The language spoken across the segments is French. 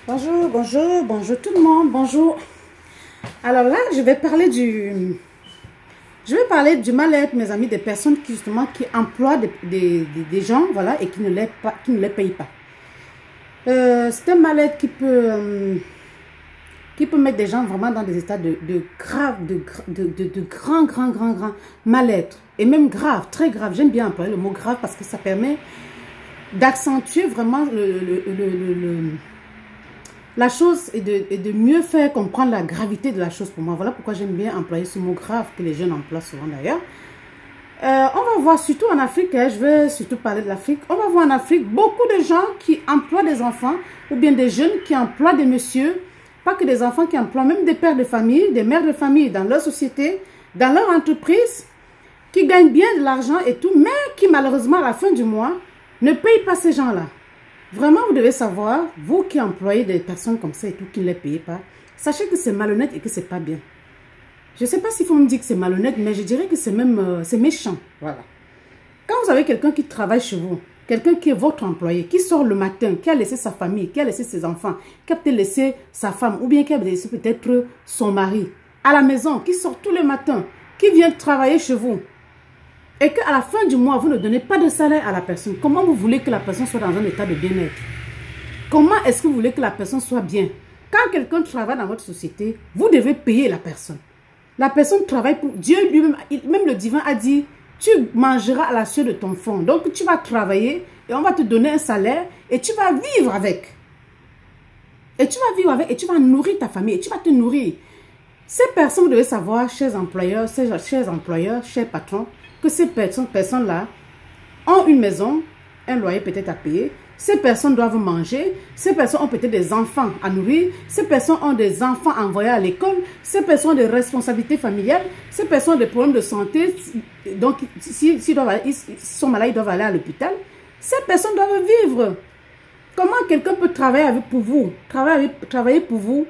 Bonjour, bonjour, bonjour tout le monde, bonjour. Alors là, je vais parler du mal-être, mes amis, des personnes qui justement qui emploient des gens, voilà, et qui ne les payent pas. C'est un mal-être qui peut mettre des gens vraiment dans des états de grand mal-être. Et même grave, très grave. J'aime bien employer le mot grave parce que ça permet d'accentuer vraiment la chose et de mieux faire comprendre la gravité de la chose pour moi. Voilà pourquoi j'aime bien employer ce mot grave que les jeunes emploient souvent d'ailleurs. On va voir surtout en Afrique, je vais surtout parler de l'Afrique. On va voir en Afrique beaucoup de gens qui emploient des enfants ou bien des jeunes qui emploient des messieurs. Pas que des enfants qui emploient, même des pères de famille, des mères de famille dans leur société, dans leur entreprise, qui gagnent bien de l'argent et tout, mais qui malheureusement à la fin du mois ne payent pas ces gens-là. Vraiment, vous devez savoir, vous qui employez des personnes comme ça et tout, qui ne les payez pas, sachez que c'est malhonnête et que c'est pas bien. Je ne sais pas s'il faut me dire que c'est malhonnête, mais je dirais que c'est même c'est méchant. Voilà. Quand vous avez quelqu'un qui travaille chez vous, quelqu'un qui est votre employé, qui sort le matin, qui a laissé sa famille, qui a laissé ses enfants, qui a peut-être laissé sa femme, ou bien qui a laissé peut-être son mari à la maison, qui sort tous les matins, qui vient travailler chez vous, et qu'à la fin du mois, vous ne donnez pas de salaire à la personne, comment vous voulez que la personne soit dans un état de bien-être? Comment est-ce que vous voulez que la personne soit bien? Quand quelqu'un travaille dans votre société, vous devez payer la personne. La personne travaille pour Dieu lui-même, même le divin a dit, tu mangeras à la sueur de ton front. Donc tu vas travailler et on va te donner un salaire et tu vas vivre avec. Et tu vas vivre avec et tu vas nourrir ta famille et tu vas te nourrir. Ces personnes, vous devez savoir, chers employeurs, chers patrons, que ces personnes-là ont une maison, un loyer peut-être à payer. Ces personnes doivent manger, ces personnes ont peut-être des enfants à nourrir, ces personnes ont des enfants à envoyer à l'école, ces personnes ont des responsabilités familiales, ces personnes ont des problèmes de santé, donc s'ils sont malades, ils doivent aller à l'hôpital. Ces personnes doivent vivre. Comment quelqu'un peut travailler pour vous, travailler pour vous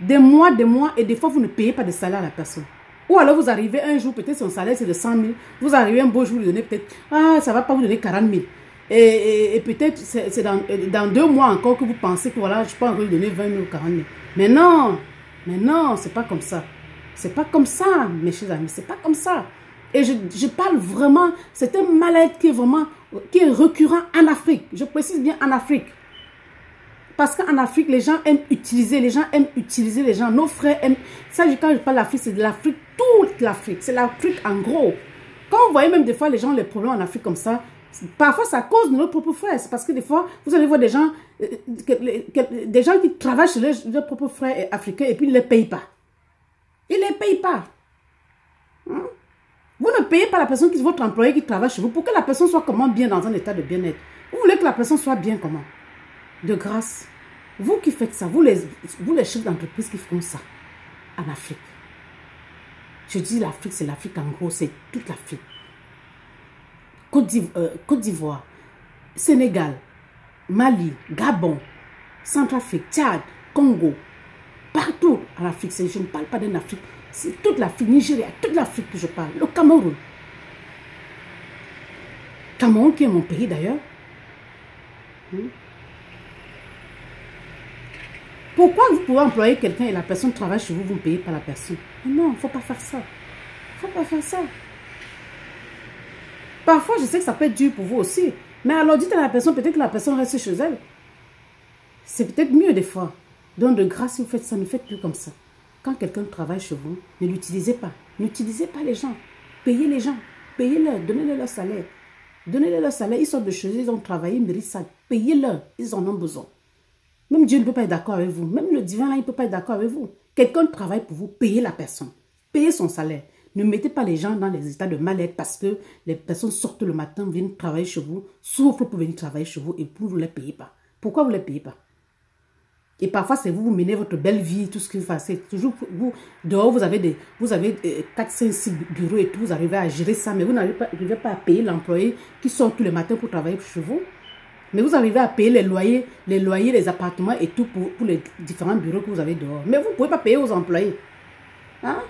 des mois, et des fois vous ne payez pas de salaire à la personne. Ou alors vous arrivez un jour, peut-être son salaire c'est de 100 000, vous arrivez un beau jour, vous donnez peut-être, ça ne va pas vous donner 40 000. Et peut-être c'est dans 2 mois encore que vous pensez que voilà, je peux encore lui donner 20 000 ou 40 000. Mais non, c'est pas comme ça. C'est pas comme ça, mes chers amis, c'est pas comme ça. Et je parle vraiment, c'est un mal-être qui est récurrent en Afrique. Je précise bien en Afrique. Parce qu'en Afrique, les gens aiment utiliser, les gens. Nos frères aiment, ça quand je parle d'Afrique, c'est de l'Afrique, toute l'Afrique. C'est l'Afrique en gros. Quand vous voyez même des fois les gens, les problèmes en Afrique comme ça, parfois, c'est à cause de nos propres frères. C'est parce que des fois, vous allez voir des gens qui travaillent chez leurs propres frères africains et puis ils ne les payent pas. Ils ne les payent pas. Vous ne payez pas la personne qui est votre employé qui travaille chez vous pour que la personne soit comment bien dans un état de bien-être. Vous voulez que la personne soit bien comment? De grâce. Vous qui faites ça, vous les chefs d'entreprise qui font ça en Afrique. Je dis l'Afrique, c'est l'Afrique en gros, c'est toute l'Afrique. Côte d'Ivoire, Sénégal, Mali, Gabon, Centrafrique, Tchad, Congo, partout en Afrique. Je ne parle pas d'une Afrique, c'est toute l'Afrique, Nigeria, toute l'Afrique que je parle. Le Cameroun. Cameroun qui est mon pays d'ailleurs. Pourquoi vous pouvez employer quelqu'un et la personne travaille chez vous, vous ne payez pas la personne? Non, il ne faut pas faire ça. Il ne faut pas faire ça. Parfois, je sais que ça peut être dur pour vous aussi. Mais alors, dites à la personne, peut-être que la personne reste chez elle. C'est peut-être mieux des fois. Donc, de grâce, si vous faites ça, ne faites plus comme ça. Quand quelqu'un travaille chez vous, ne l'utilisez pas. N'utilisez pas les gens. Payez les gens. Payez-leur. Donnez-leur leur salaire. Donnez-leur leur salaire. Ils sortent de chez eux, ils ont travaillé, ils méritent ça. Payez-leur. Ils en ont besoin. Même Dieu ne peut pas être d'accord avec vous. Même le divin, là, il ne peut pas être d'accord avec vous. Quelqu'un travaille pour vous. Payez la personne. Payez son salaire. Ne mettez pas les gens dans les états de mal-être parce que les personnes sortent le matin, viennent travailler chez vous, souffrent pour venir travailler chez vous et vous ne les payez pas. Pourquoi vous ne les payez pas? Et parfois, c'est vous menez votre belle vie, tout ce que vous faites. C'est toujours vous. Dehors, vous avez 4, 5, 6 bureaux et tout, vous arrivez à gérer ça, mais vous n'arrivez pas à payer l'employé qui sort tous les matins pour travailler chez vous. Mais vous arrivez à payer les loyers, les appartements et tout pour les différents bureaux que vous avez dehors. Mais vous ne pouvez pas payer aux employés. Hein?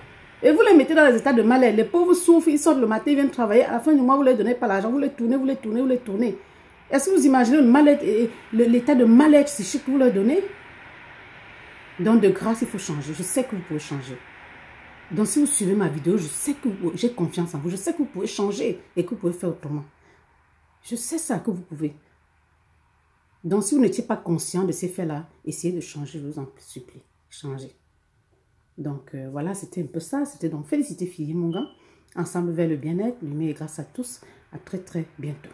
Et vous les mettez dans les états de mal-être. Les pauvres souffrent, ils sortent le matin, ils viennent travailler. À la fin du mois, vous ne leur donnez pas l'argent. Vous les tournez. Est-ce que vous imaginez le mal-être, l'état de mal-être psychique que vous leur donnez? Donc, de grâce, il faut changer. Je sais que vous pouvez changer. Donc, si vous suivez ma vidéo, je sais que j'ai confiance en vous. Je sais que vous pouvez changer et que vous pouvez faire autrement. Je sais ça que vous pouvez. Donc, si vous n'étiez pas conscient de ces faits-là, essayez de changer, je vous en supplie. Changez. Donc, voilà, c'était un peu ça. C'était donc féliciter Fille mon gars. Ensemble vers le bien-être, lumière et grâce à tous. À très, très bientôt.